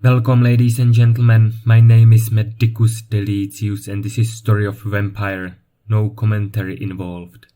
Welcome, ladies and gentlemen. My name is Medicus Deletius, and this is Story of Vampyr. No commentary involved.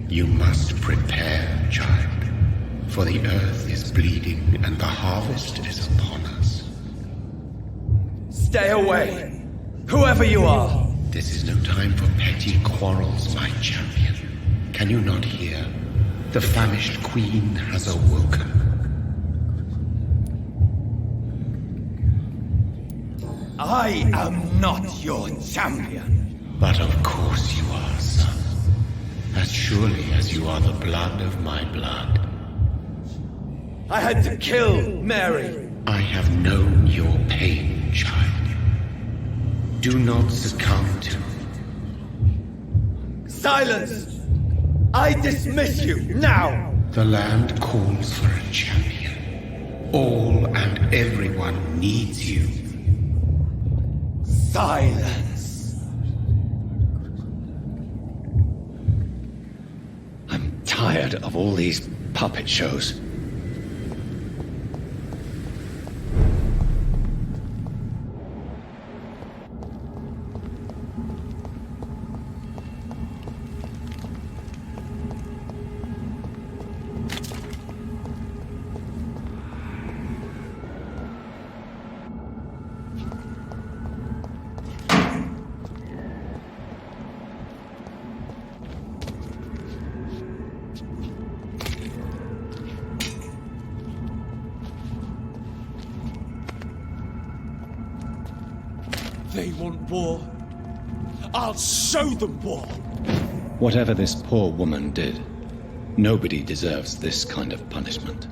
You must prepare, child, for the earth is bleeding and the harvest is upon us. Stay away, whoever you are. This is no time for petty quarrels, my champion. Can you not hear? The famished queen has awoken. I am not your champion. But of course you are, son. As surely as you are the blood of my blood. I had to kill Mary. I have known your pain, child. Do not succumb to... Silence! I dismiss you, now! The land calls for a champion. All and everyone needs you. Silence! I'm tired of all these puppet shows. They want war. I'll show them war. Whatever this poor woman did, nobody deserves this kind of punishment.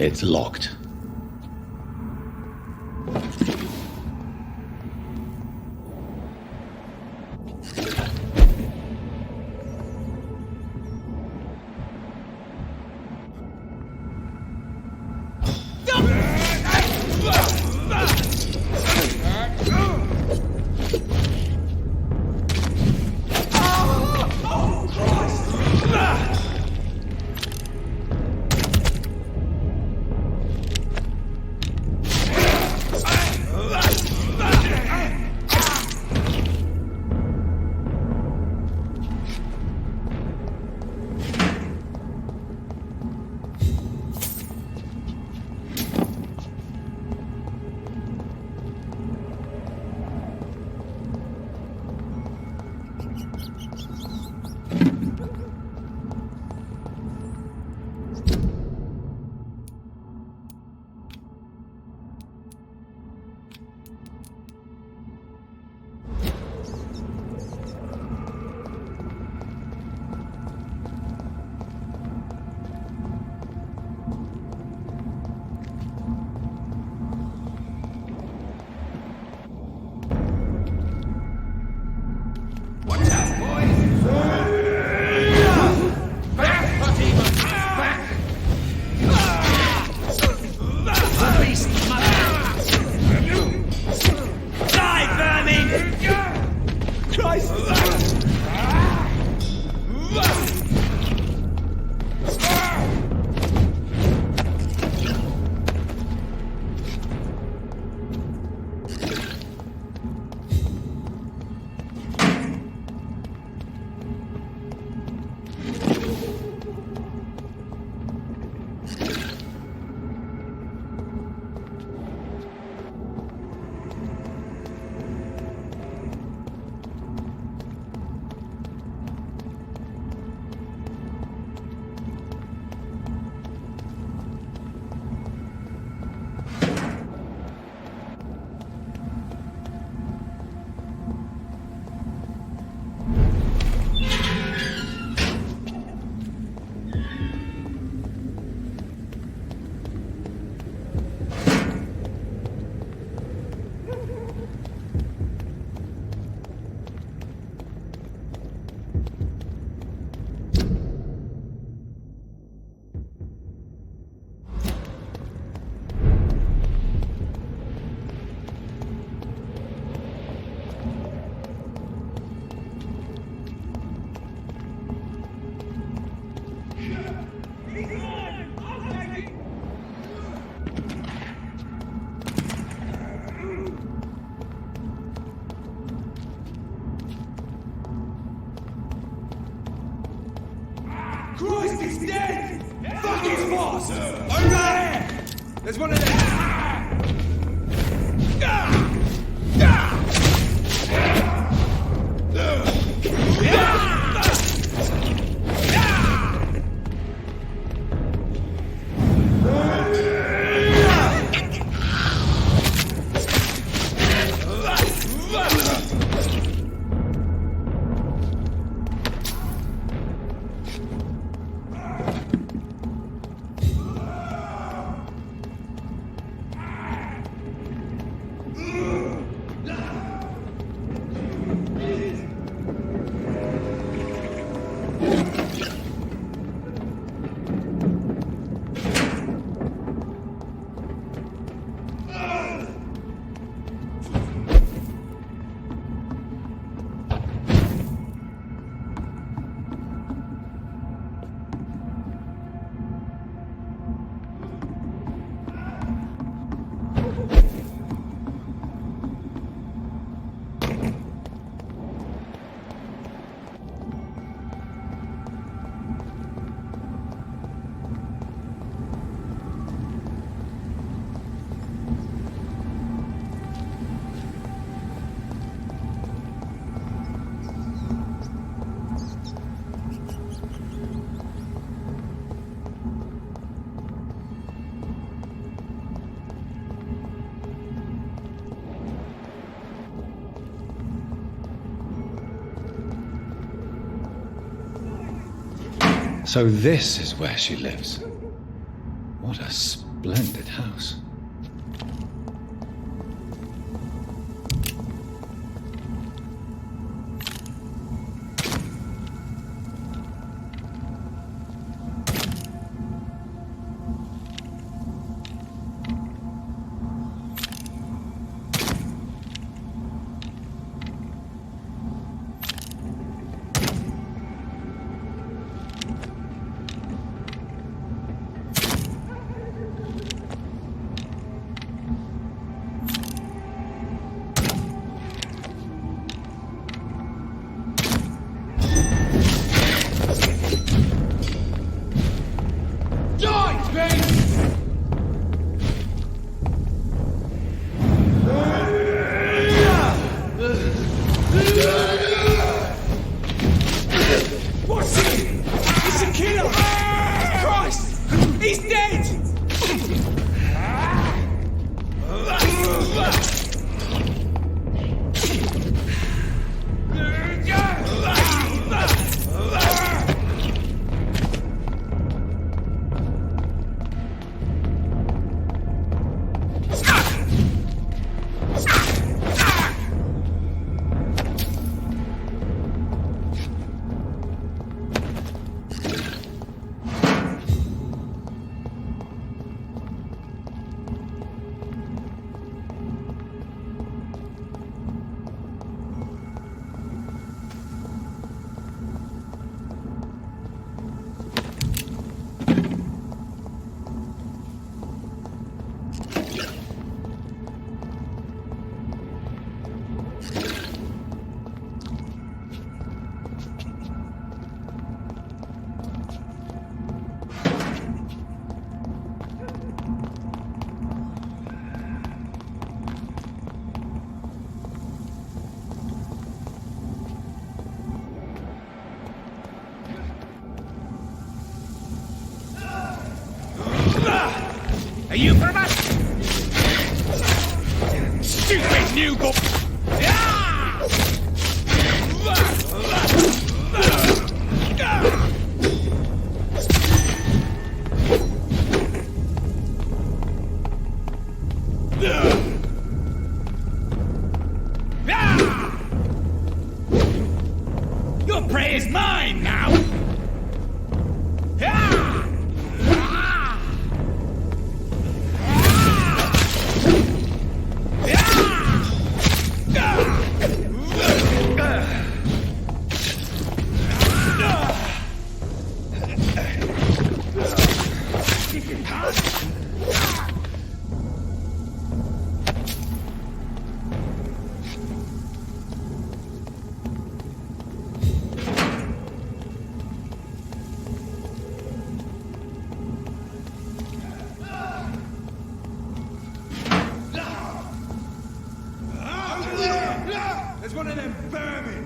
It's locked. Christ, he's dead! Fuck his boss! Over there! There's one of them! So this is where she lives. What a Splendid house. What's it? It's a killer! Christ! He's dead! Are you for us? Stupid new book! Your prey is mine now! There's one of them vermin!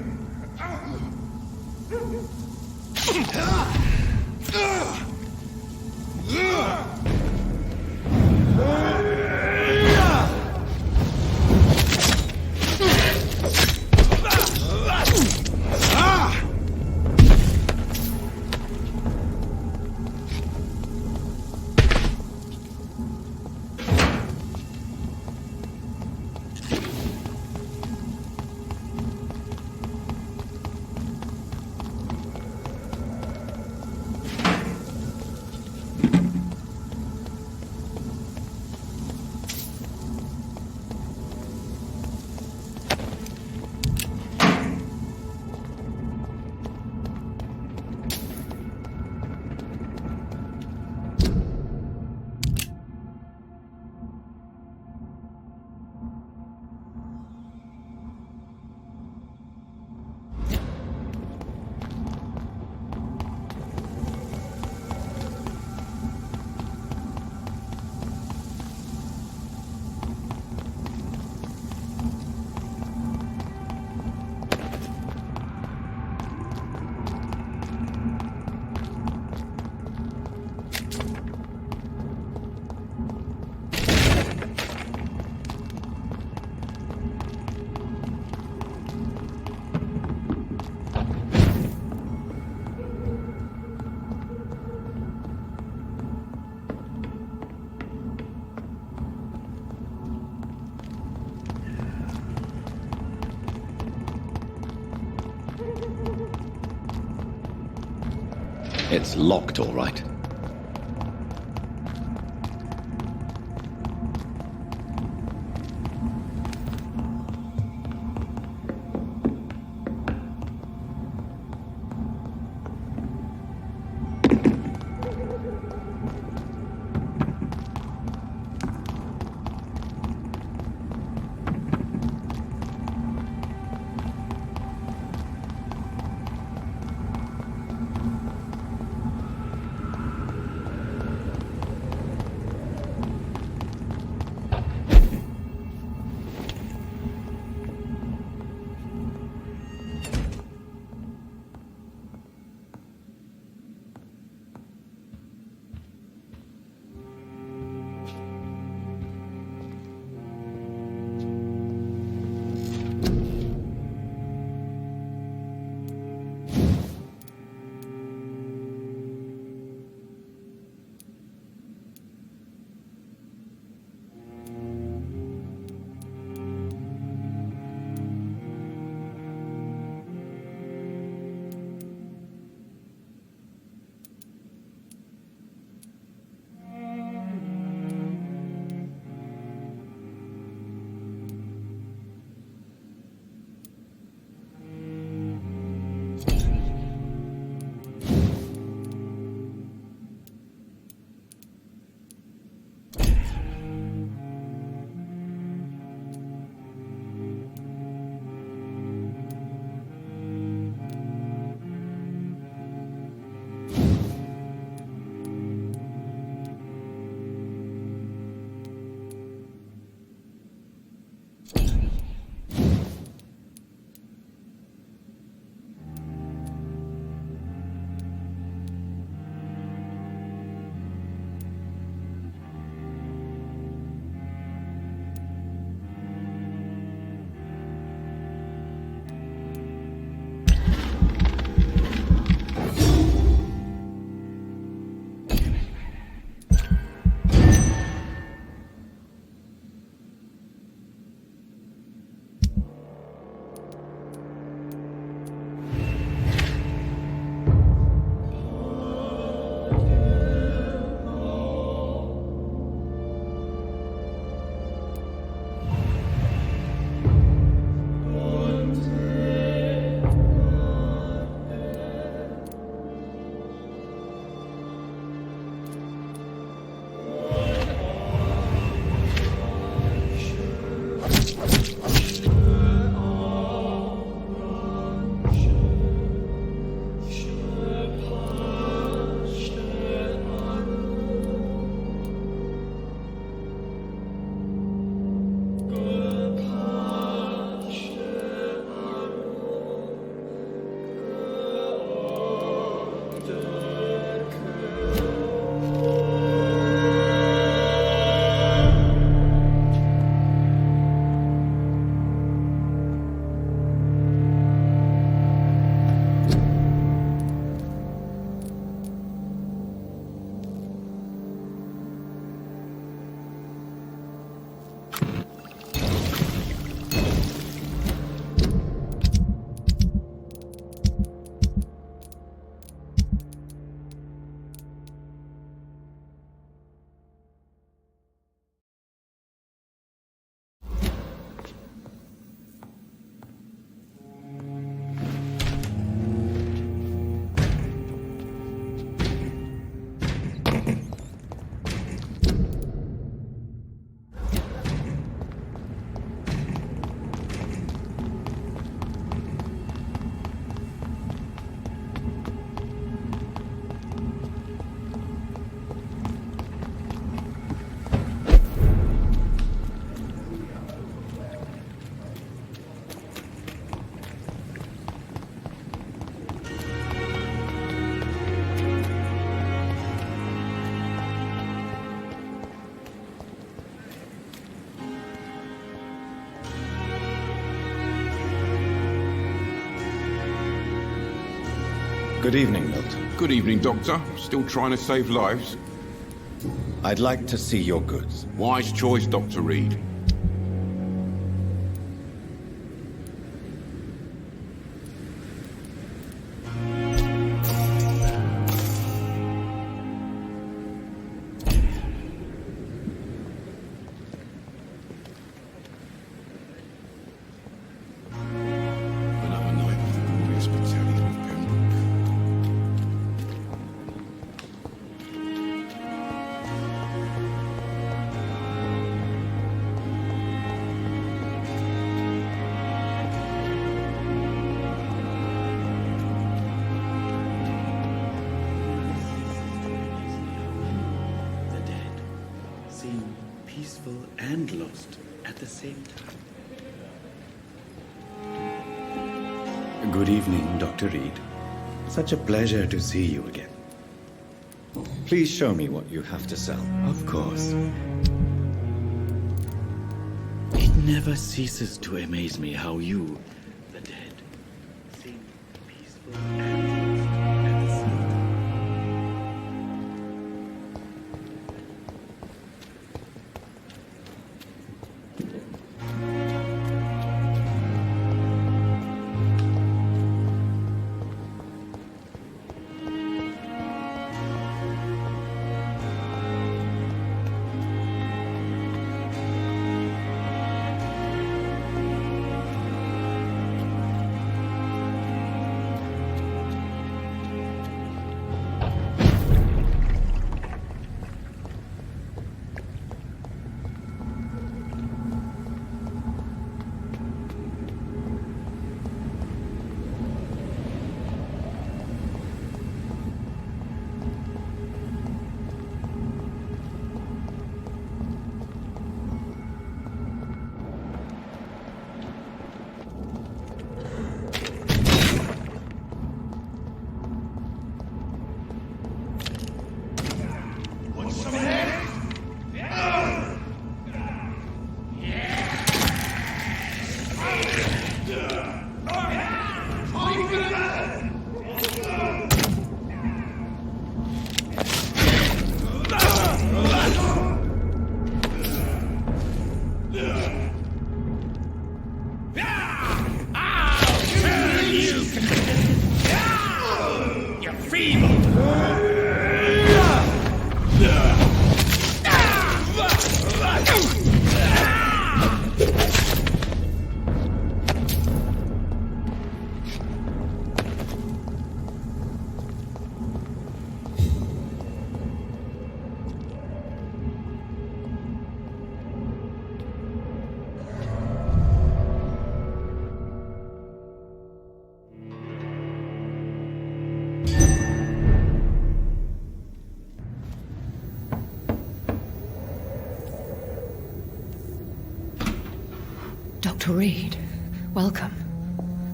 It's locked, all right. Good evening, Milton. Good evening, Doctor. Still trying to save lives? I'd like to see your goods. Wise choice, Dr. Reed. peaceful and lost at the same time. Good evening, Dr. Reed. Such a pleasure to see you again. Please show me what you have to sell. Of course. It never ceases to amaze me how you, the dead, seem peaceful and lost at the same time. Dr. Reed, welcome.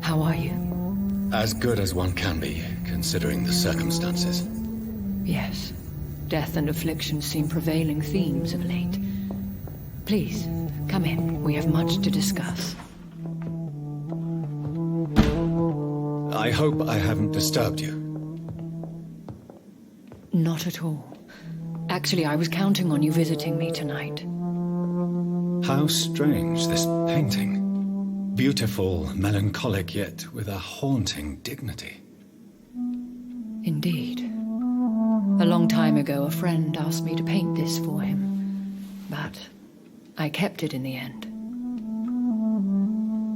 How are you? As good as one can be, considering the circumstances. Yes. Death and affliction seem prevailing themes of late. Please, come in. We have much to discuss. I hope I haven't disturbed you. Not at all. Actually, I was counting on you visiting me tonight. How strange, this painting. Beautiful, melancholic, yet with a haunting dignity. Indeed. A long time ago, a friend asked me to paint this for him. But I kept it in the end.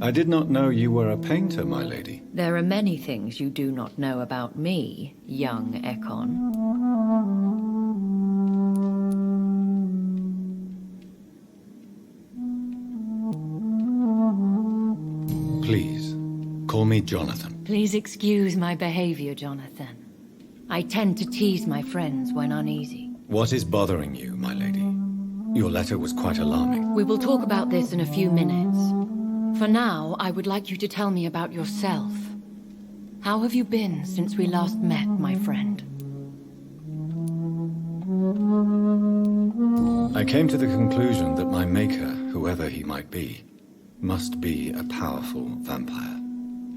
I did not know you were a painter, my lady. There are many things you do not know about me, young Ekon. Please, call me Jonathan. Please excuse my behavior, Jonathan. I tend to tease my friends when uneasy. What is bothering you, my lady? Your letter was quite alarming. We will talk about this in a few minutes. For now, I would like you to tell me about yourself. How have you been since we last met, my friend? I came to the conclusion that my maker, whoever he might be, must be a powerful vampire.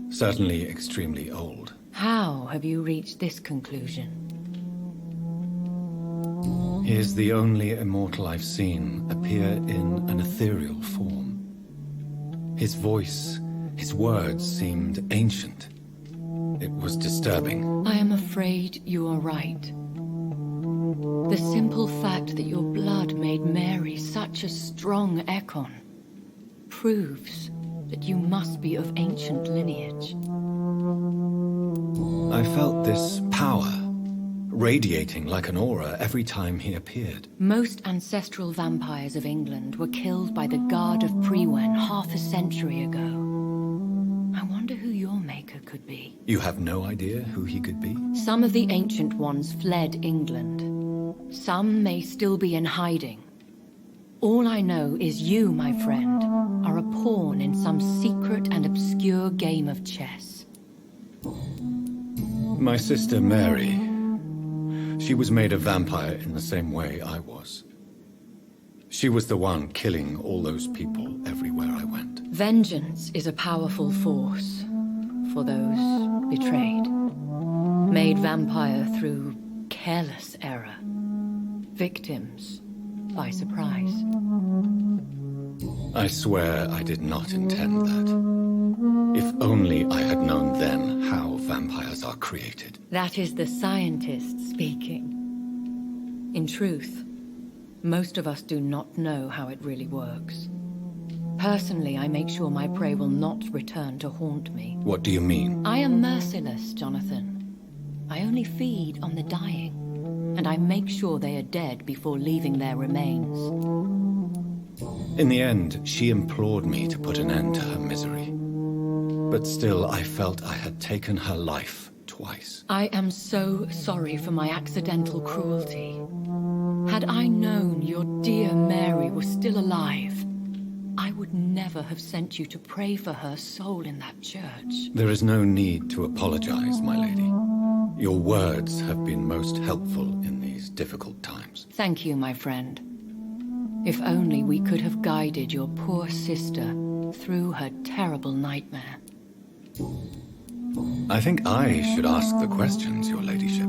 Certainly extremely old. How have you reached this conclusion? He is the only immortal I've seen appear in an ethereal form. His voice, his words seemed ancient. It was disturbing. I am afraid you are right. The simple fact that your blood made Mary such a strong Ekon proves that you must be of ancient lineage. I felt this power radiating like an aura every time he appeared. Most ancestral vampires of England were killed by the Guard of Prewen half a century ago. I wonder who your maker could be. You have no idea who he could be? Some of the ancient ones fled England. Some may still be in hiding. All I know is you, my friend, are a pawn in some secret and obscure game of chess. My sister Mary, she was made a vampire in the same way I was. She was the one killing all those people everywhere I went. Vengeance is a powerful force for those betrayed. Made vampire through careless error. Victims by surprise. I swear I did not intend that. If only I had known then how vampires are created. That is the scientist speaking. In truth, most of us do not know how it really works. Personally, I make sure my prey will not return to haunt me. What do you mean? I am merciless, Jonathan. I only feed on the dying, and I make sure they are dead before leaving their remains. In the end, she implored me to put an end to her misery. But still, I felt I had taken her life twice. I am so sorry for my accidental cruelty. Had I known your dear Mary was still alive, I would never have sent you to pray for her soul in that church. There is no need to apologize, my lady. Your words have been most helpful in these difficult times. Thank you, my friend. If only we could have guided your poor sister through her terrible nightmare. I think I should ask the questions, your ladyship.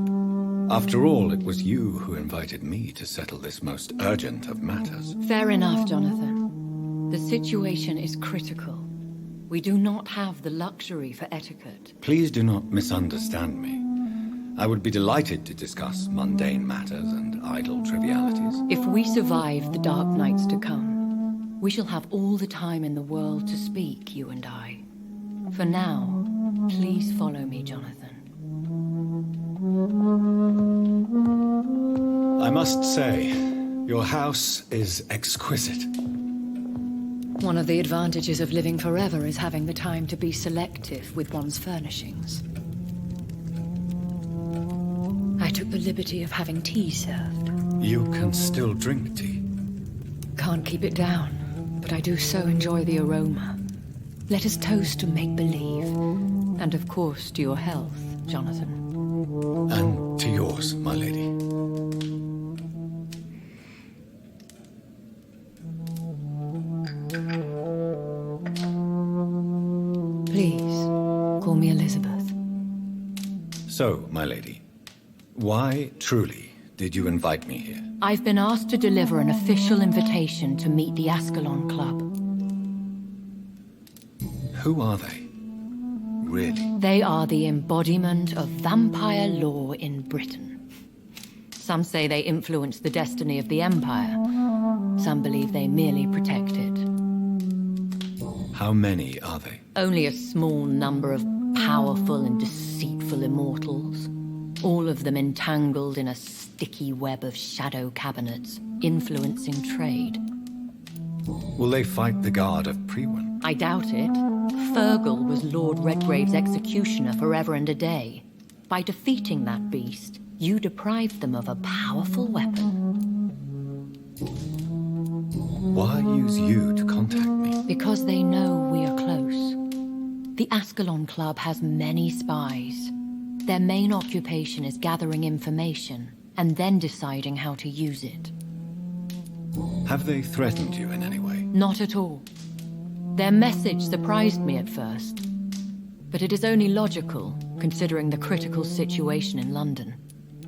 After all, it was you who invited me to settle this most urgent of matters. Fair enough, Jonathan. The situation is critical. We do not have the luxury for etiquette. Please do not misunderstand me. I would be delighted to discuss mundane matters and idle trivialities. If we survive the dark nights to come, we shall have all the time in the world to speak, you and I. For now, please follow me, Jonathan. I must say, your house is exquisite. One of the advantages of living forever is having the time to be selective with one's furnishings. I took the liberty of having tea served. You can still drink tea. Can't keep it down, but I do so enjoy the aroma. Let us toast to make-believe, and of course to your health, Jonathan. And to yours, my lady. Please, call me Elizabeth. So, my lady, why, truly, did you invite me here? I've been asked to deliver an official invitation to meet the Ascalon Club. Who are they? Really? They are the embodiment of vampire law in Britain. Some say they influence the destiny of the Empire. Some believe they merely protect it. How many are they? Only a small number of powerful and deceitful immortals. All of them entangled in a sticky web of shadow cabinets, influencing trade. Will they fight the guard of Priwen? I doubt it. Fergal was Lord Redgrave's executioner forever and a day. By defeating that beast, you deprived them of a powerful weapon. Why use you to contact me? Because they know we are close. The Ascalon Club has many spies. Their main occupation is gathering information and then deciding how to use it. Have they threatened you in any way? Not at all. Their message surprised me at first, but it is only logical, considering the critical situation in London.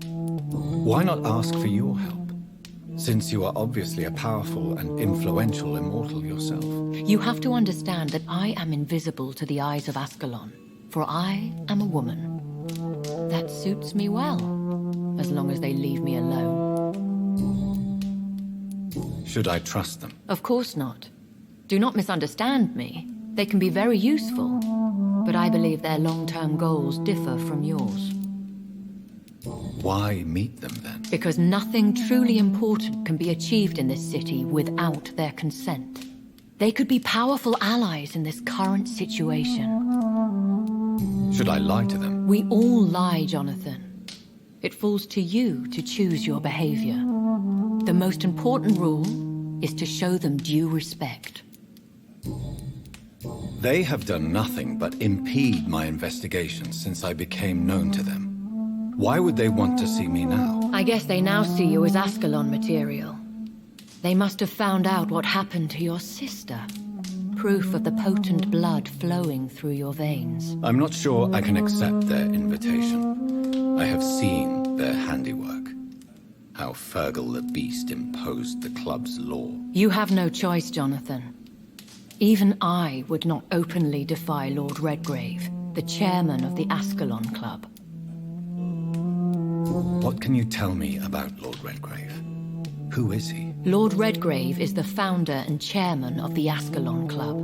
Why not ask for your help? Since you are obviously a powerful and influential immortal yourself. You have to understand that I am invisible to the eyes of Ascalon, for I am a woman. That suits me well, as long as they leave me alone. Should I trust them? Of course not. Do not misunderstand me. They can be very useful, but I believe their long-term goals differ from yours. Why meet them then? Because nothing truly important can be achieved in this city without their consent. They could be powerful allies in this current situation. Should I lie to them? We all lie, Jonathan. It falls to you to choose your behavior. The most important rule is to show them due respect. They have done nothing but impede my investigation since I became known to them. Why would they want to see me now? I guess they now see you as Ascalon material. They must have found out what happened to your sister. Proof of the potent blood flowing through your veins. I'm not sure I can accept their invitation. I have seen their handiwork. How Fergal the Beast imposed the club's law. You have no choice, Jonathan. Even I would not openly defy Lord Redgrave, the chairman of the Ascalon Club. What can you tell me about Lord Redgrave? Who is he? Lord Redgrave is the founder and chairman of the Ascalon Club.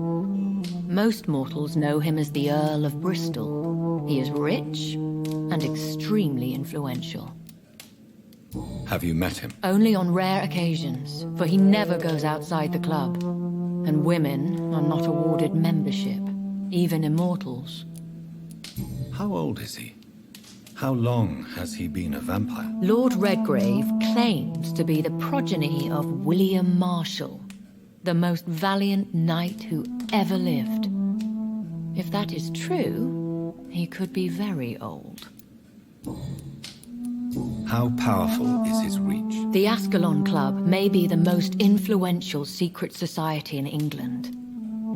Most mortals know him as the Earl of Bristol. He is rich and extremely influential. Have you met him? Only on rare occasions, for he never goes outside the club. And women are not awarded membership, even immortals. How old is he? How long has he been a vampire? Lord Redgrave claims to be the progeny of William Marshall, the most valiant knight who ever lived. If that is true, he could be very old. How powerful is his reach? The Ascalon Club may be the most influential secret society in England.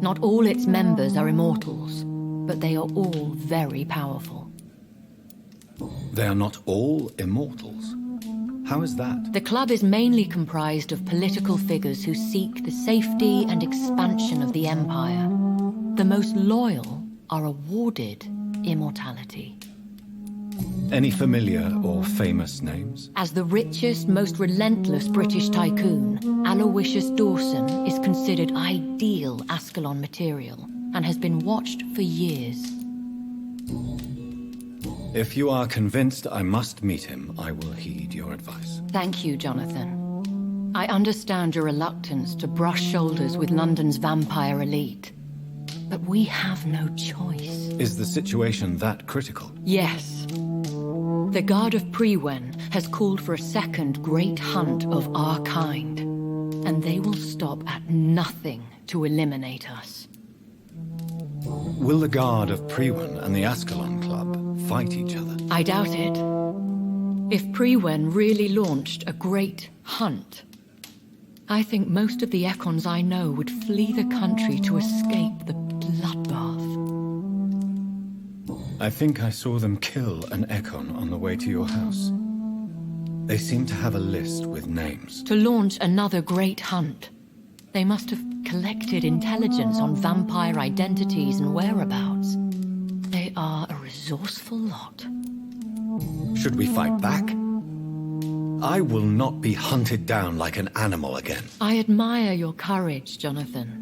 Not all its members are immortals, but they are all very powerful. They are not all immortals. How is that? The club is mainly comprised of political figures who seek the safety and expansion of the Empire. The most loyal are awarded immortality. Any familiar or famous names? As the richest, most relentless British tycoon, Aloysius Dawson is considered ideal Ascalon material and has been watched for years. If you are convinced I must meet him, I will heed your advice. Thank you, Jonathan. I understand your reluctance to brush shoulders with London's vampire elite. But we have no choice. Is the situation that critical? Yes. The Guard of Prewen has called for a second great hunt of our kind. And they will stop at nothing to eliminate us. Will the Guard of Prewen and the Ascalon Club fight each other? I doubt it. If Prewen really launched a great hunt, I think most of the Ekons I know would flee the country to escape the bloodbath. I think I saw them kill an Ekon on the way to your house. They seem to have a list with names. To launch another great hunt, they must have collected intelligence on vampire identities and whereabouts. They are a resourceful lot. Should we fight back? I will not be hunted down like an animal again. I admire your courage, Jonathan.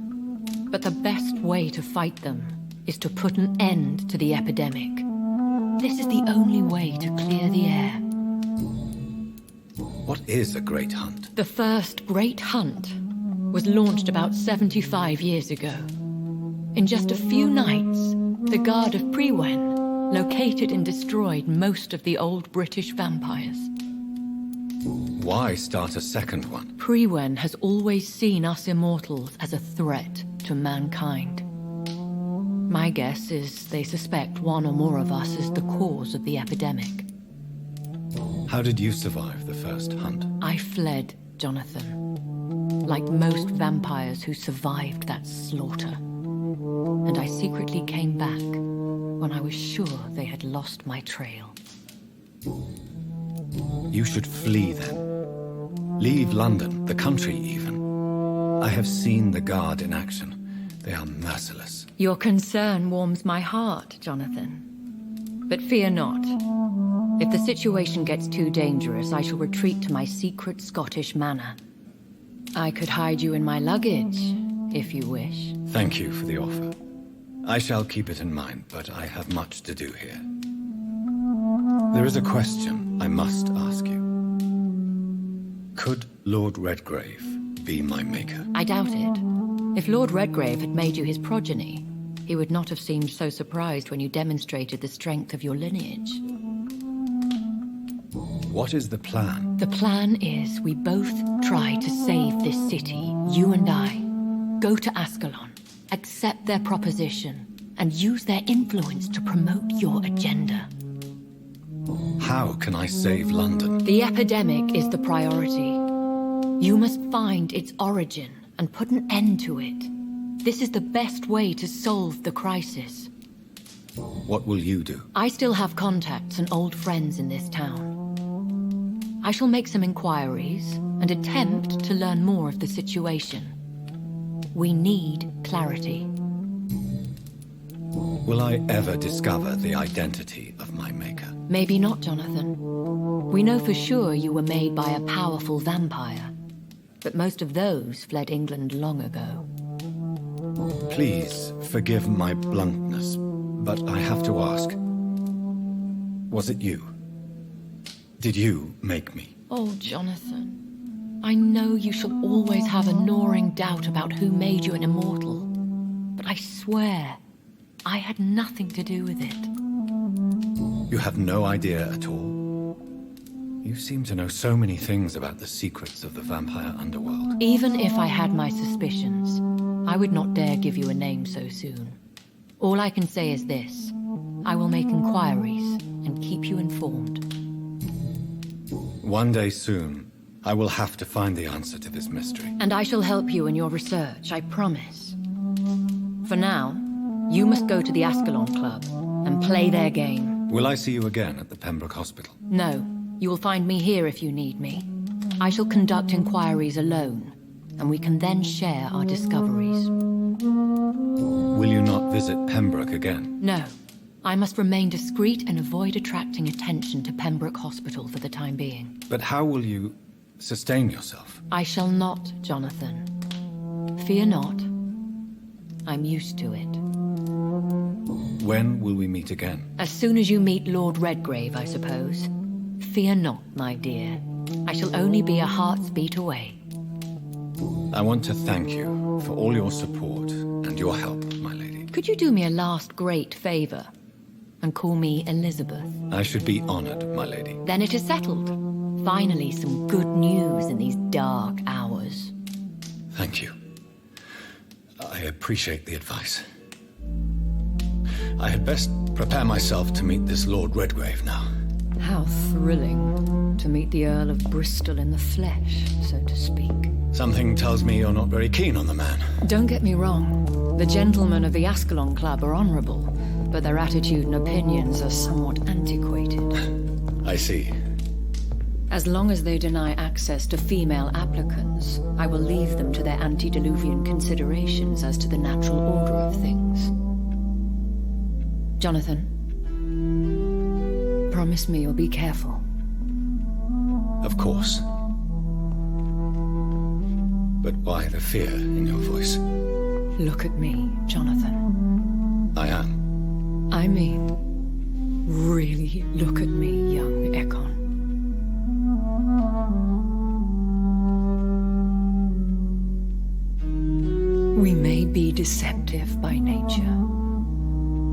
But the best way to fight them is to put an end to the epidemic. This is the only way to clear the air. What is a great hunt? The first great hunt was launched about 75 years ago. In just a few nights, the Guard of Prewen located and destroyed most of the old British vampires. Why start a second one? Prewen has always seen us immortals as a threat to mankind. My guess is they suspect one or more of us is the cause of the epidemic. How did you survive the first hunt? I fled, Jonathan. Like most vampires who survived that slaughter. And I secretly came back when I was sure they had lost my trail. You should flee then. Leave London, the country even. I have seen the Guard in action. They are merciless. Your concern warms my heart, Jonathan. But fear not. If the situation gets too dangerous, I shall retreat to my secret Scottish manor. I could hide you in my luggage, if you wish. Thank you for the offer. I shall keep it in mind, but I have much to do here. There is a question I must ask you. Could Lord Redgrave be my maker? I doubt it. If Lord Redgrave had made you his progeny, he would not have seemed so surprised when you demonstrated the strength of your lineage. What is the plan? The plan is we both try to save this city, you and I. Go to Ascalon, accept their proposition, and use their influence to promote your agenda. How can I save London? The epidemic is the priority. You must find its origin and put an end to it. This is the best way to solve the crisis. What will you do? I still have contacts and old friends in this town. I shall make some inquiries and attempt to learn more of the situation. We need clarity. Will I ever discover the identity of my maker? Maybe not, Jonathan. We know for sure you were made by a powerful vampire, but most of those fled England long ago. Please forgive my bluntness, but I have to ask. Was it you? Did you make me? Oh, Jonathan. I know you shall always have a gnawing doubt about who made you an immortal, but I swear, I had nothing to do with it. You have no idea at all? You seem to know so many things about the secrets of the vampire underworld. Even if I had my suspicions, I would not dare give you a name so soon. All I can say is this. I will make inquiries and keep you informed. One day soon, I will have to find the answer to this mystery. And I shall help you in your research, I promise. For now, you must go to the Ascalon Club and play their game. Will I see you again at the Pembroke Hospital? No, you will find me here if you need me. I shall conduct inquiries alone, and we can then share our discoveries. Will you not visit Pembroke again? No. I must remain discreet and avoid attracting attention to Pembroke Hospital for the time being. But how will you sustain yourself? I shall not, Jonathan. Fear not. I'm used to it. When will we meet again? As soon as you meet Lord Redgrave, I suppose. Fear not, my dear. I shall only be a heart's beat away. I want to thank you for all your support and your help, my lady. Could you do me a last great favor? And call me Elizabeth? I should be honored, my lady. Then it is settled. Finally, some good news in these dark hours. Thank you. I appreciate the advice. I had best prepare myself to meet this Lord Redgrave now. How thrilling to meet the Earl of Bristol in the flesh, so to speak. Something tells me you're not very keen on the man. Don't get me wrong. The gentlemen of the Ascalon Club are honorable, but their attitude and opinions are somewhat antiquated. I see. As long as they deny access to female applicants, I will leave them to their antediluvian considerations as to the natural order of things. Jonathan, promise me you'll be careful. Of course. But why the fear in your voice? Look at me, Jonathan. I am. I mean, really look at me, young Ekon. We may be deceptive by nature,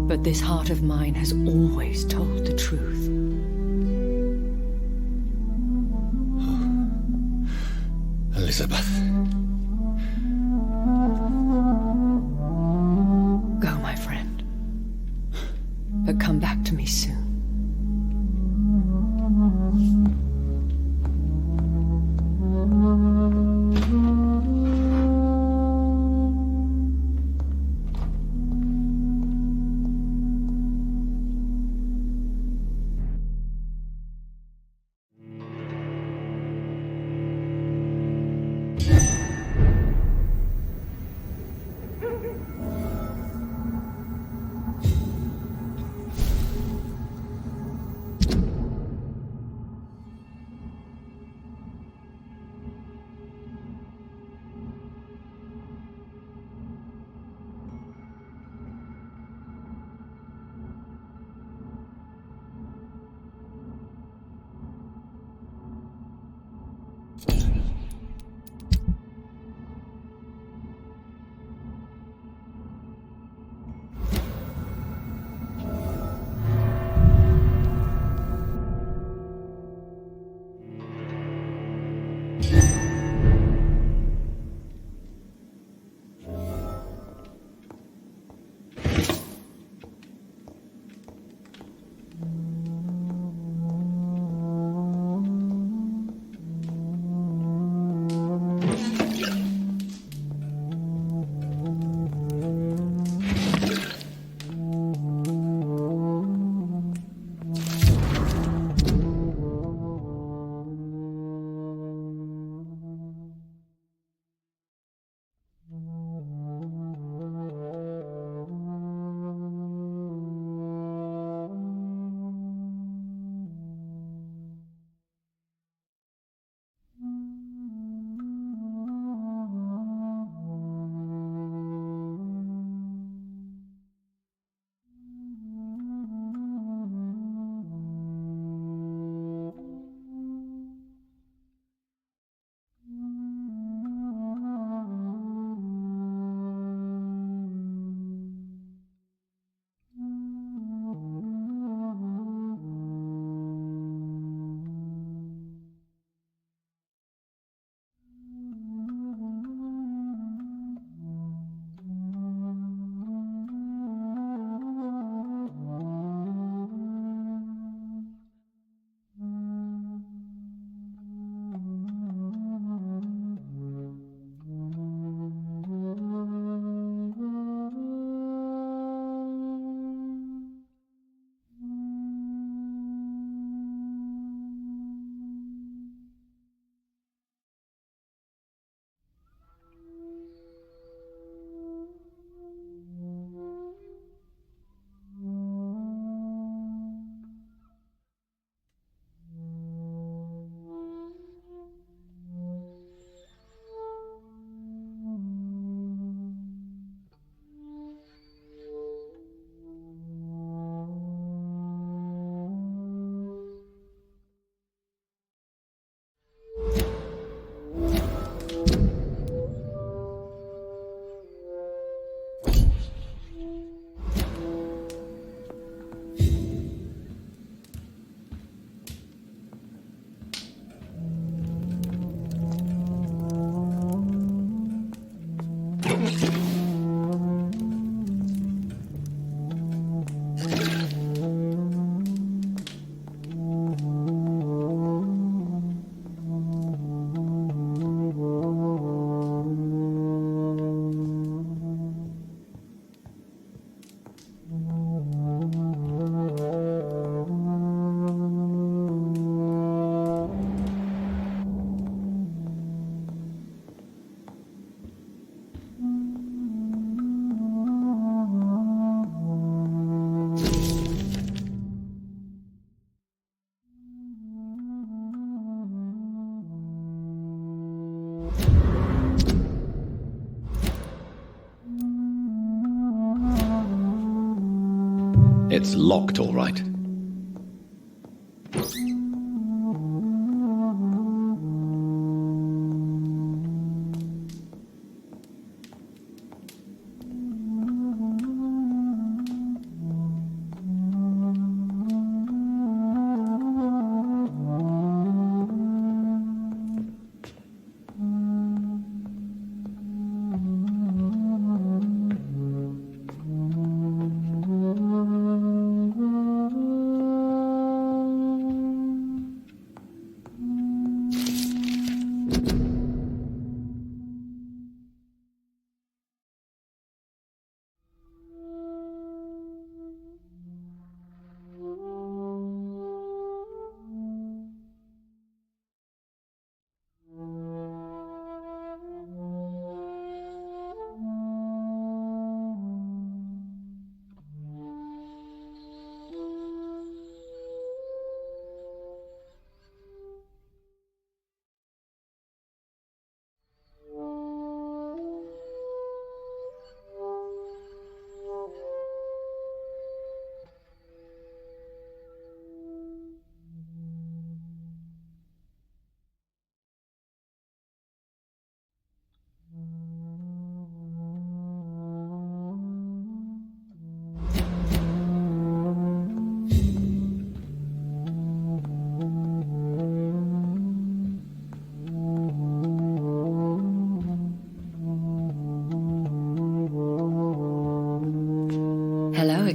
but this heart of mine has always told the truth. Elizabeth. Go, my friend. But come back to me soon. It's locked, all right.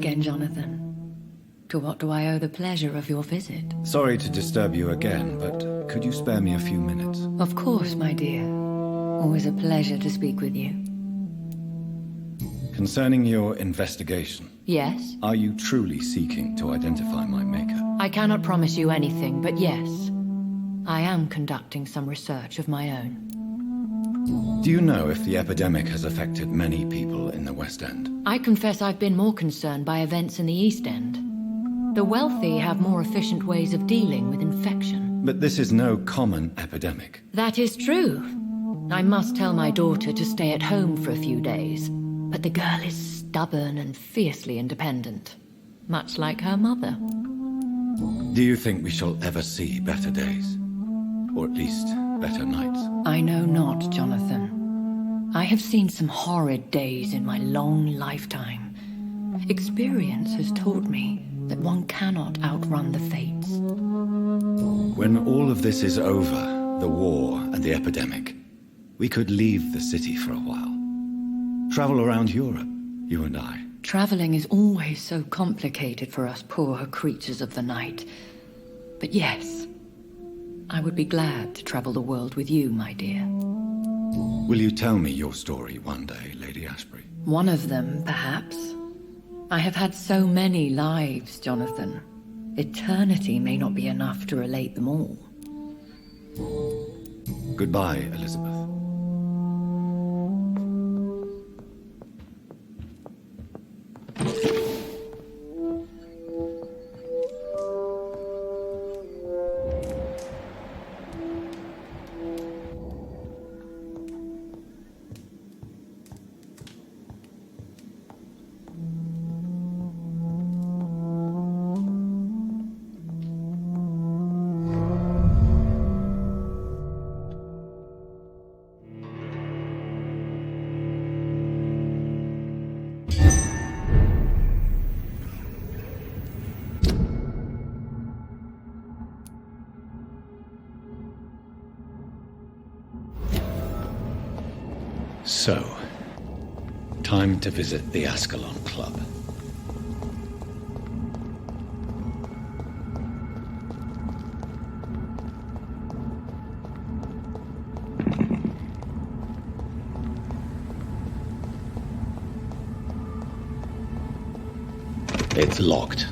again, Jonathan. To what do I owe the pleasure of your visit? Sorry to disturb you again, but could you spare me a few minutes? Of course, my dear. Always a pleasure to speak with you. Concerning your investigation, Yes? are you truly seeking to identify my maker? I cannot promise you anything, but yes. I am conducting some research of my own. Do you know if the epidemic has affected many people in the West End? I confess I've been more concerned by events in the East End. The wealthy have more efficient ways of dealing with infection. But this is no common epidemic. That is true. I must tell my daughter to stay at home for a few days. But the girl is stubborn and fiercely independent. Much like her mother. Do you think we shall ever see better days? Or at least better nights? I know not, Jonathan. I have seen some horrid days in my long lifetime. Experience has taught me that one cannot outrun the fates. When all of this is over, the war and the epidemic, we could leave the city for a while. Travel around Europe, you and I. Traveling is always so complicated for us poor creatures of the night. But yes, I would be glad to travel the world with you, my dear. Will you tell me your story one day, Lady Ashbury? One of them, perhaps. I have had so many lives, Jonathan. Eternity may not be enough to relate them all. Goodbye, Elizabeth. So, time to visit the Ascalon Club. It's locked.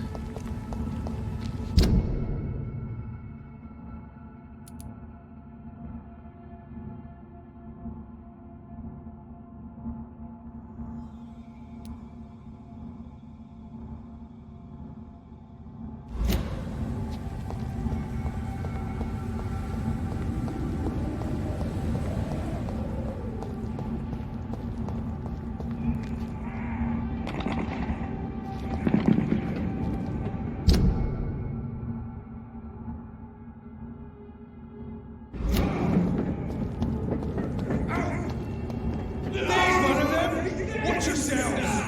Watch yourselves!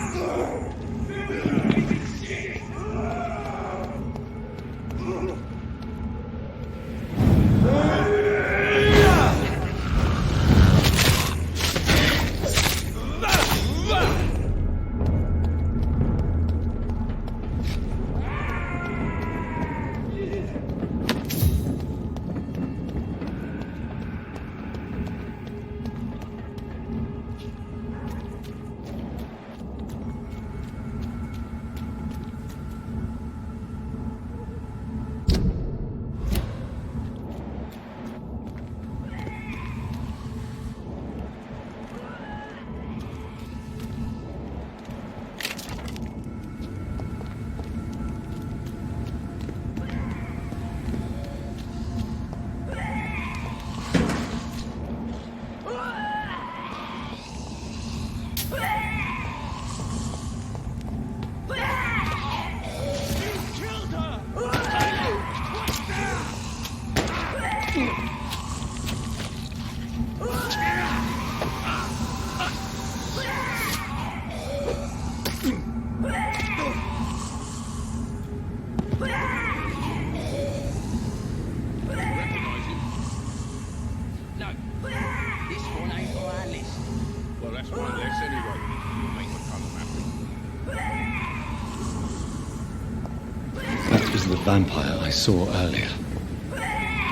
vampire I saw earlier.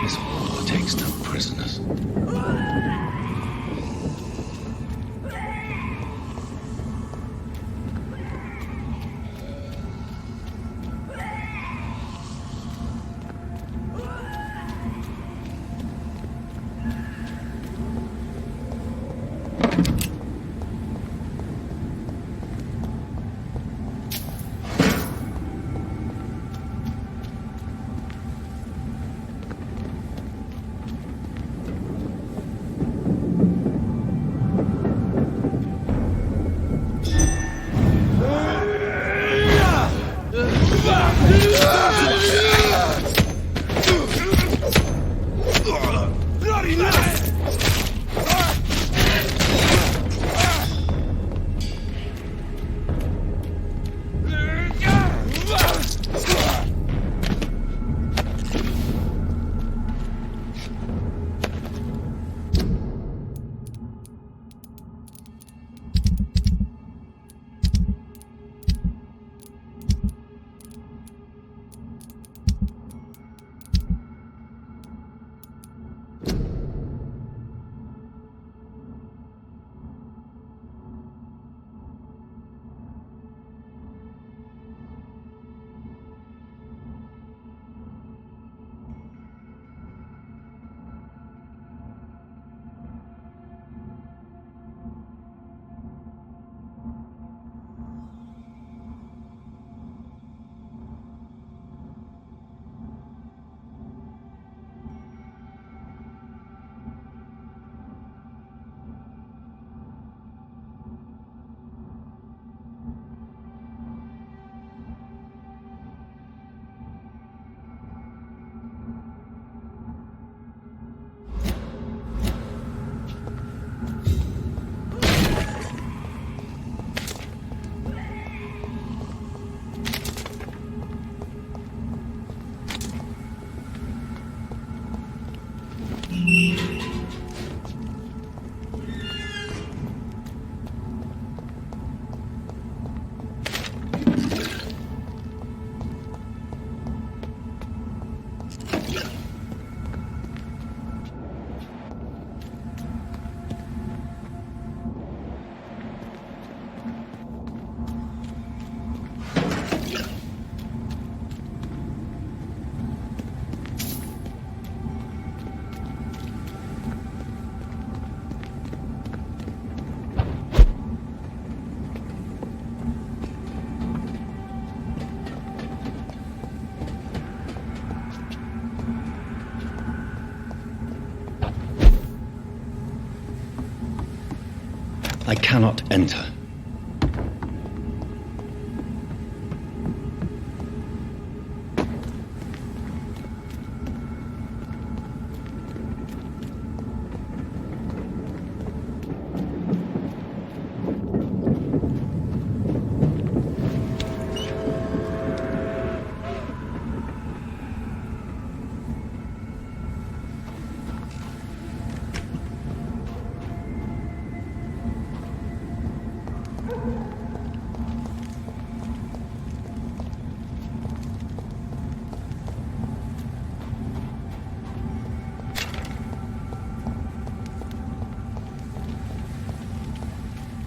This war takes no prisoners. I cannot enter.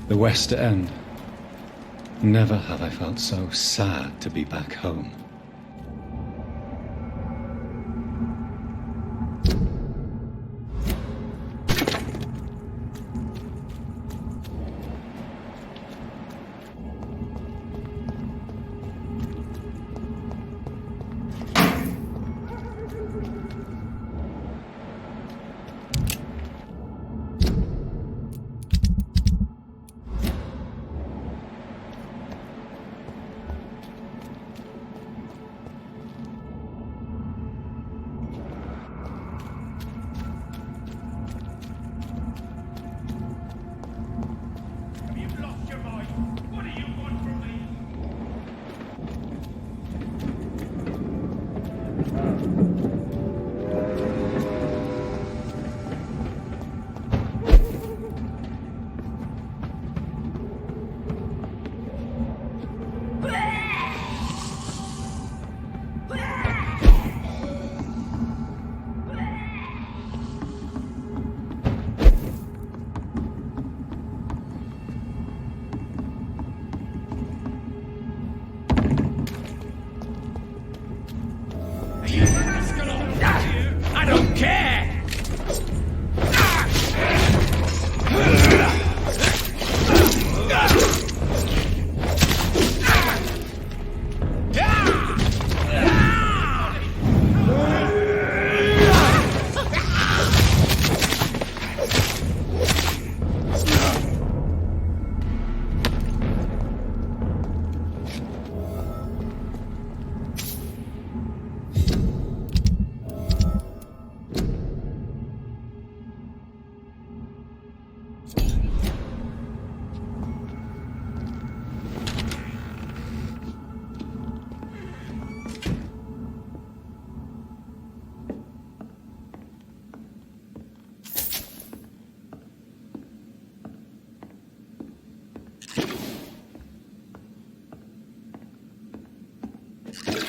The West End. Never have I felt so sad to be back home.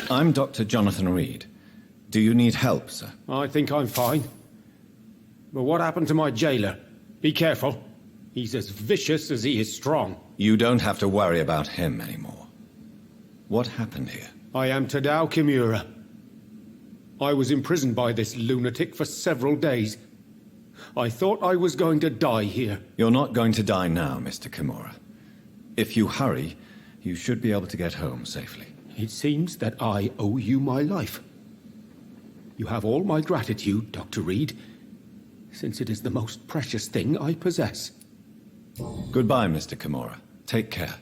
I'm Dr. Jonathan Reed. Do you need help, sir? I think I'm fine. But what happened to my jailer? Be careful. He's as vicious as he is strong. You don't have to worry about him anymore. What happened here? I am Tadao Kimura. I was imprisoned by this lunatic for several days. I thought I was going to die here. You're not going to die now, Mr. Kimura. If you hurry, you should be able to get home safely. It seems that I owe you my life. You have all my gratitude, Dr. Reed, since it is the most precious thing I possess. Goodbye, Mr. Kimura. Take care.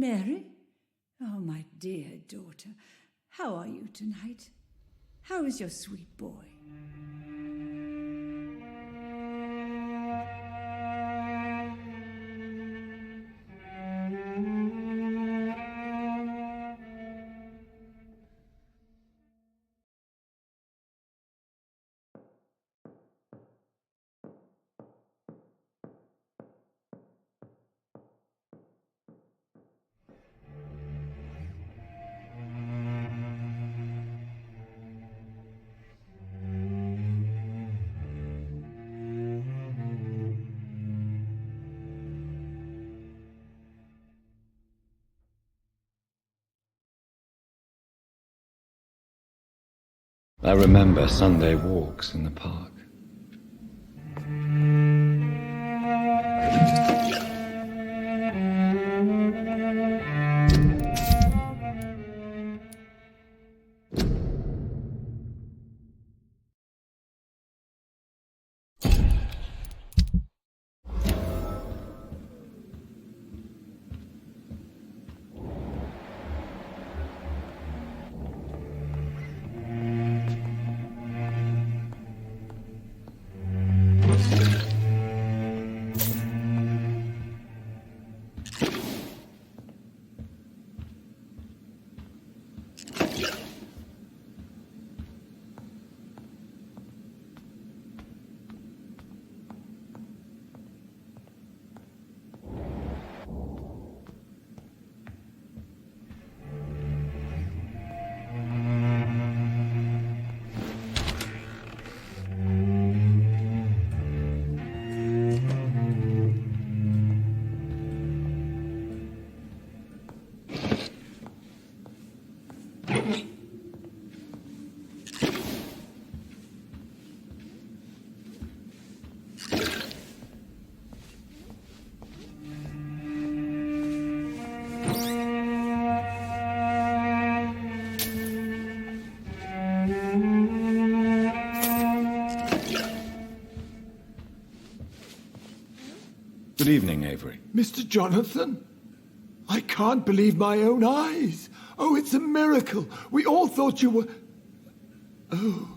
Mary? Oh, my dear daughter, how are you tonight? How is your sweet boy? I remember Sunday walks in the park. Good evening, Avery. Mr. Jonathan? I can't believe my own eyes. Oh, it's a miracle. We all thought you were... Oh,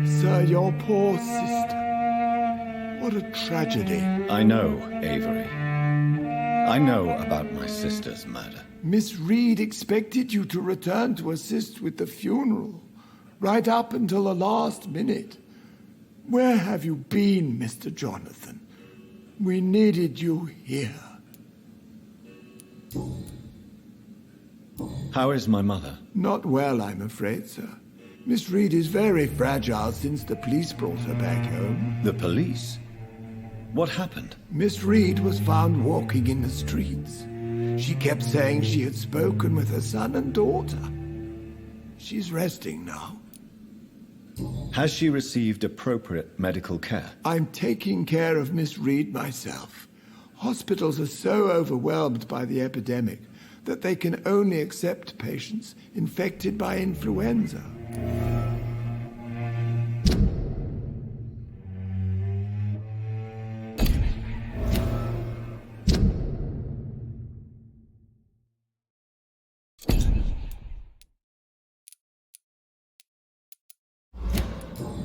sir, your poor sister. What a tragedy. I know, Avery. I know about my sister's murder. Miss Reed expected you to return to assist with the funeral, right up until the last minute. Where have you been, Mr. Jonathan? We needed you here. How is my mother? Not well, I'm afraid, sir. Miss Reed is very fragile since the police brought her back home. The police? What happened? Miss Reed was found walking in the streets. She kept saying she had spoken with her son and daughter. She's resting now. Has she received appropriate medical care? I'm taking care of Miss Reed myself. Hospitals are so overwhelmed by the epidemic that they can only accept patients infected by influenza.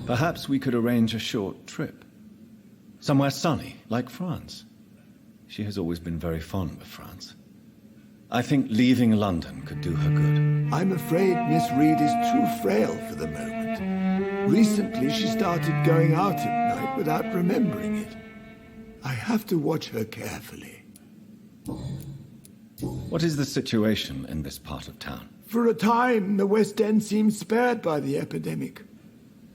Perhaps we could arrange a short trip. Somewhere sunny, like France. She has always been very fond of France. I think leaving London could do her good. I'm afraid Miss Reed is too frail for the moment. Recently, she started going out at night without remembering it. I have to watch her carefully. What is the situation in this part of town? For a time, the West End seemed spared by the epidemic.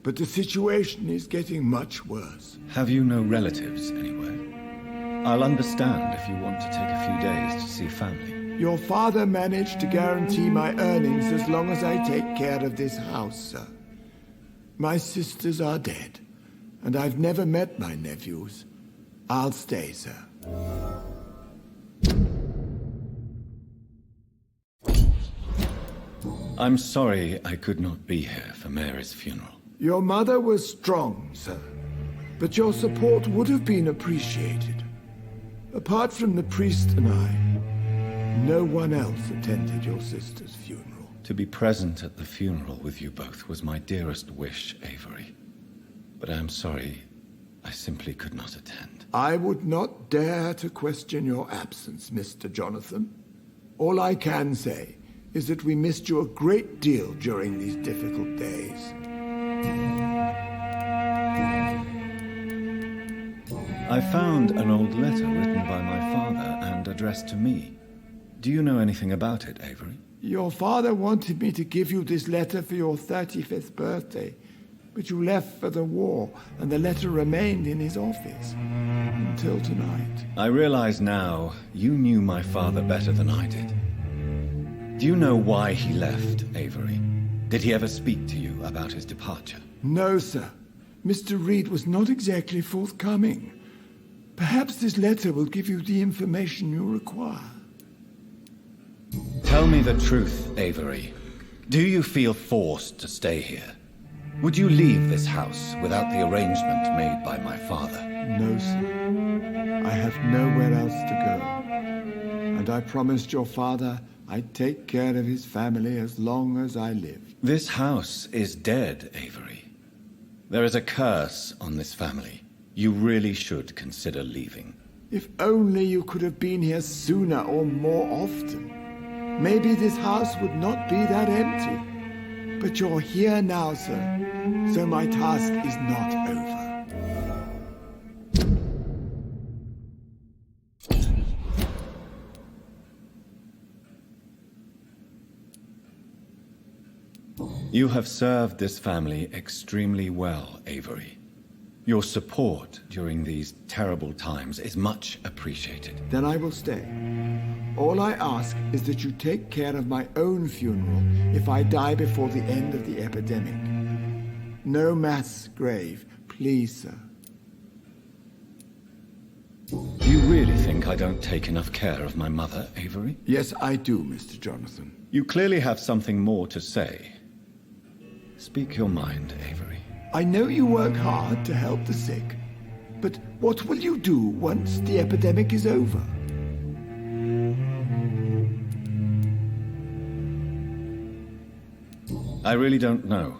But the situation is getting much worse. Have you no relatives anywhere? I'll understand if you want to take a few days to see family. Your father managed to guarantee my earnings as long as I take care of this house, sir. My sisters are dead, and I've never met my nephews. I'll stay, sir. I'm sorry I could not be here for Mary's funeral. Your mother was strong, sir, but your support would have been appreciated. Apart from the priest and I, no one else attended your sister's funeral. To be present at the funeral with you both was my dearest wish, Avery. But I am sorry, I simply could not attend. I would not dare to question your absence, Mr. Jonathan. All I can say is that we missed you a great deal during these difficult days. I found an old letter written by my father and addressed to me. Do you know anything about it, Avery? Your father wanted me to give you this letter for your 35th birthday, but you left for the war, and the letter remained in his office until tonight. I realize now you knew my father better than I did. Do you know why he left, Avery? Did he ever speak to you about his departure? No, sir. Mr. Reed was not exactly forthcoming. Perhaps this letter will give you the information you require. Tell me the truth, Avery. Do you feel forced to stay here? Would you leave this house without the arrangement made by my father? No, sir. I have nowhere else to go. And I promised your father I'd take care of his family as long as I lived. This house is dead, Avery. There is a curse on this family. You really should consider leaving. If only you could have been here sooner or more often. Maybe this house would not be that empty. But you're here now, sir, so my task is not over. You have served this family extremely well, Avery. Your support during these terrible times is much appreciated. Then I will stay. All I ask is that you take care of my own funeral if I die before the end of the epidemic. No mass grave, please, sir. Do you really think I don't take enough care of my mother, Avery? Yes, I do, Mr. Jonathan. You clearly have something more to say. Speak your mind, Avery. I know you work hard to help the sick, but what will you do once the epidemic is over? I really don't know.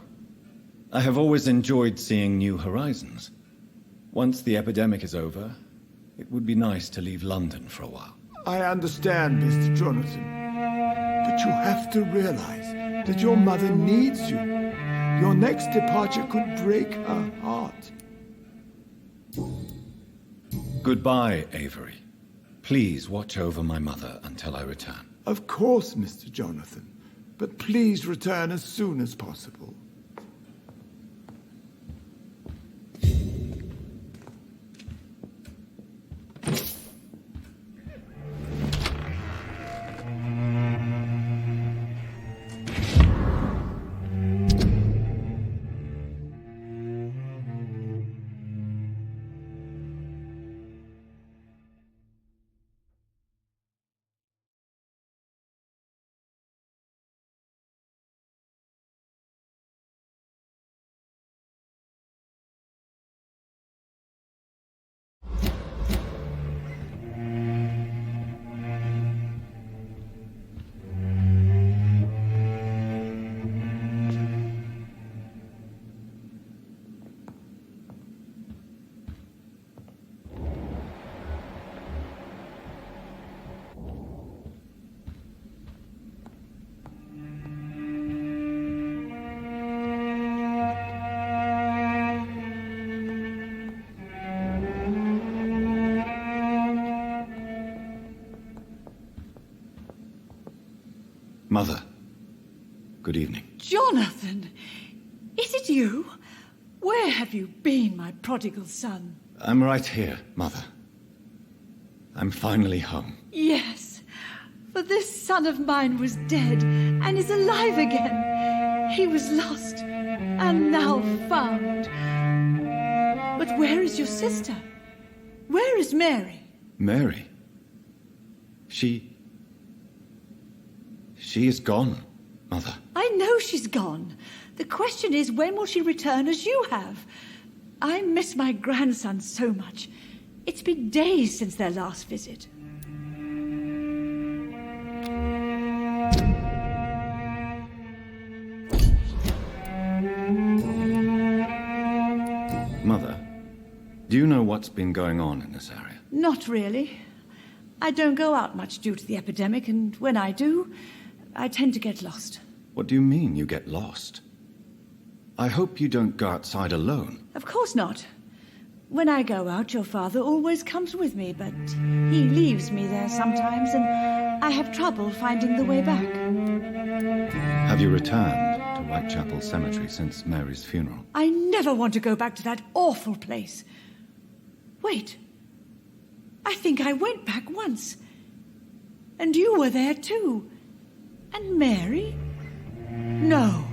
I have always enjoyed seeing new horizons. Once the epidemic is over, it would be nice to leave London for a while. I understand, Mr. Jonathan, but you have to realize that your mother needs you. Your next departure could break her heart. Goodbye, Avery. Please watch over my mother until I return. Of course, Mr. Jonathan, but please return as soon as possible. Mother, good evening. Jonathan! Is it you? Where have you been, my prodigal son? I'm right here, Mother. I'm finally home. Yes, for this son of mine was dead and is alive again. He was lost and now found. But where is your sister? Where is Mary? Mary? She is gone, Mother. I know she's gone. The question is, when will she return as you have? I miss my grandson so much. It's been days since their last visit. Mother, do you know what's been going on in this area? Not really. I don't go out much due to the epidemic, and when I do, I tend to get lost. What do you mean you get lost? I hope you don't go outside alone. Of course not. When I go out, your father always comes with me, but he leaves me there sometimes, and I have trouble finding the way back. Have you returned to Whitechapel Cemetery since Mary's funeral? I never want to go back to that awful place. Wait. I think I went back once. And you were there too. And Mary? No,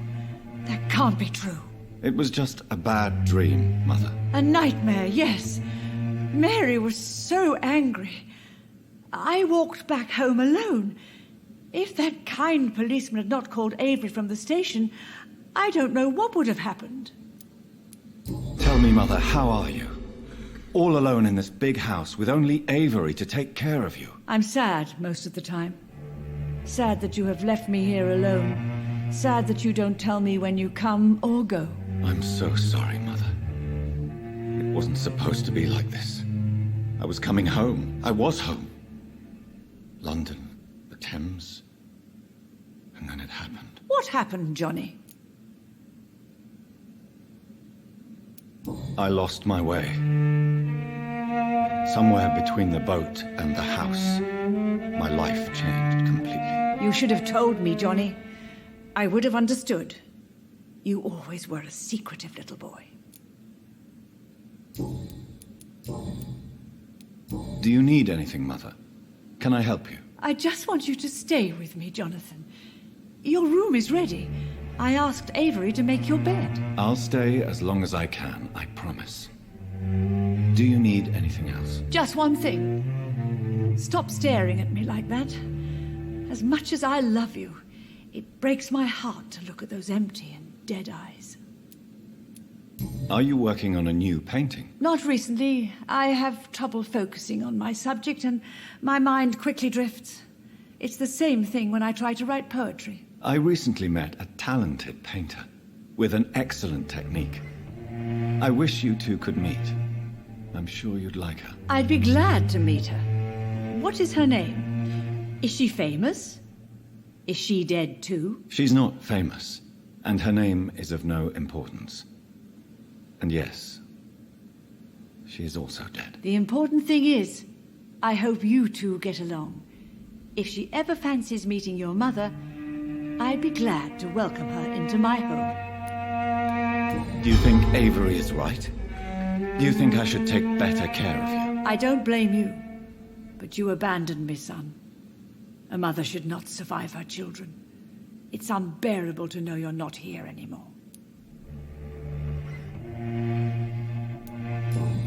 can't be true. It was just a bad dream, Mother. A nightmare, yes. Mary was so angry. I walked back home alone. If that kind policeman had not called Avery from the station, I don't know what would have happened. Tell me, Mother, how are you? All alone in this big house with only Avery to take care of you. I'm sad most of the time. Sad that you have left me here alone. Sad that you don't tell me when you come or go. I'm so sorry, Mother. It wasn't supposed to be like this. I was coming home. I was home. London, the Thames, and then it happened. What happened, Johnny? I lost my way. Somewhere between the boat and the house, my life changed completely. You should have told me, Johnny. I would have understood. You always were a secretive little boy. Do you need anything, Mother? Can I help you? I just want you to stay with me, Jonathan. Your room is ready. I asked Avery to make your bed. I'll stay as long as I can, I promise. Do you need anything else? Just one thing. Stop staring at me like that. As much as I love you, it breaks my heart to look at those empty and dead eyes. Are you working on a new painting? Not recently. I have trouble focusing on my subject and my mind quickly drifts. It's the same thing when I try to write poetry. I recently met a talented painter with an excellent technique. I wish you two could meet. I'm sure you'd like her. I'd be glad to meet her. What is her name? Is she famous? Is she dead too? She's not famous, and her name is of no importance. And yes, she is also dead. The important thing is, I hope you two get along. If she ever fancies meeting your mother, I'd be glad to welcome her into my home. Do you think Avery is right? Do you think I should take better care of you? I don't blame you, but you abandoned me, son. A mother should not survive her children. It's unbearable to know you're not here anymore.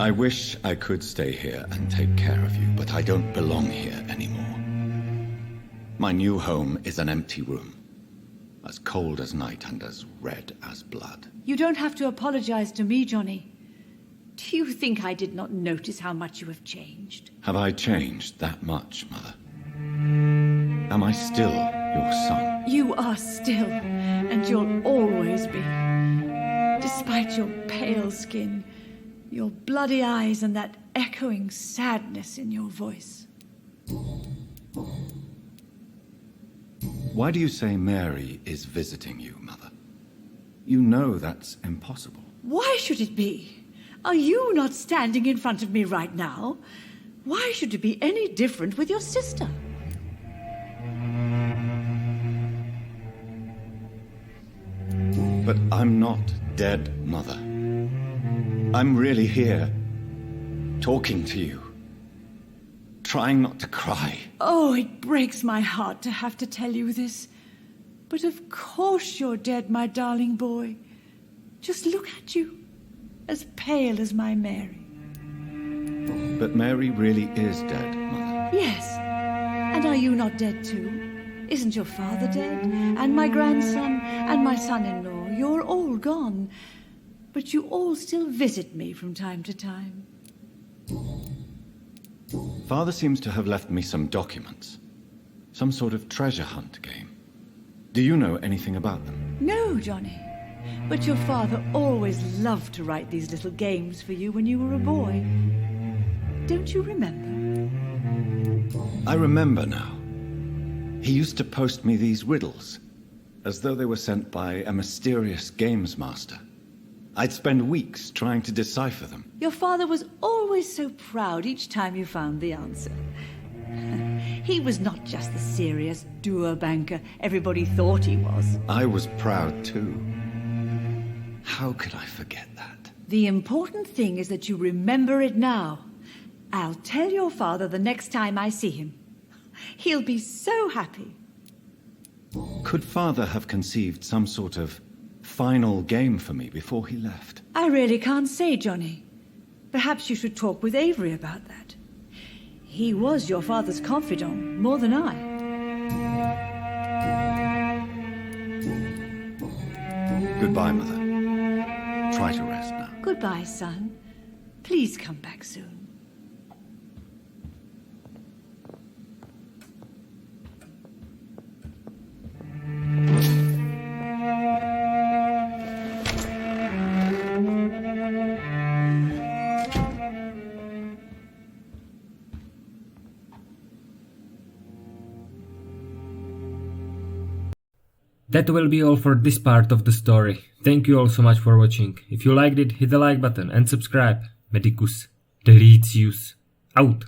I wish I could stay here and take care of you, but I don't belong here anymore. My new home is an empty room, as cold as night and as red as blood. You don't have to apologize to me, Johnny. Do you think I did not notice how much you have changed? Have I changed that much, Mother? Am I still your son? You are still, and you'll always be. Despite your pale skin, your bloody eyes, and that echoing sadness in your voice. Why do you say Mary is visiting you, Mother? You know that's impossible. Why should it be? Are you not standing in front of me right now? Why should it be any different with your sister? But I'm not dead, Mother. I'm really here, talking to you, trying not to cry. Oh, it breaks my heart to have to tell you this. But of course you're dead, my darling boy. Just look at you, as pale as my Mary. But Mary really is dead, Mother. Yes. And are you not dead too? Isn't your father dead? And my grandson? And my son-in-law? You're all gone. But you all still visit me from time to time. Father seems to have left me some documents. Some sort of treasure hunt game. Do you know anything about them? No, Johnny. But your father always loved to write these little games for you when you were a boy. Don't you remember? I remember now. He used to post me these riddles, as though they were sent by a mysterious games master. I'd spend weeks trying to decipher them. Your father was always so proud each time you found the answer. He was not just the serious doer banker everybody thought he was. I was proud too. How could I forget that? The important thing is that you remember it now. I'll tell your father the next time I see him. He'll be so happy. Could Father have conceived some sort of final game for me before he left? I really can't say, Johnny. Perhaps you should talk with Avery about that. He was your father's confidant, more than I. Goodbye, Mother. Try to rest now. Goodbye, son. Please come back soon. That will be all for this part of the story. Thank you all so much for watching. If you liked it, hit the like button and subscribe. Medicus Delicious out.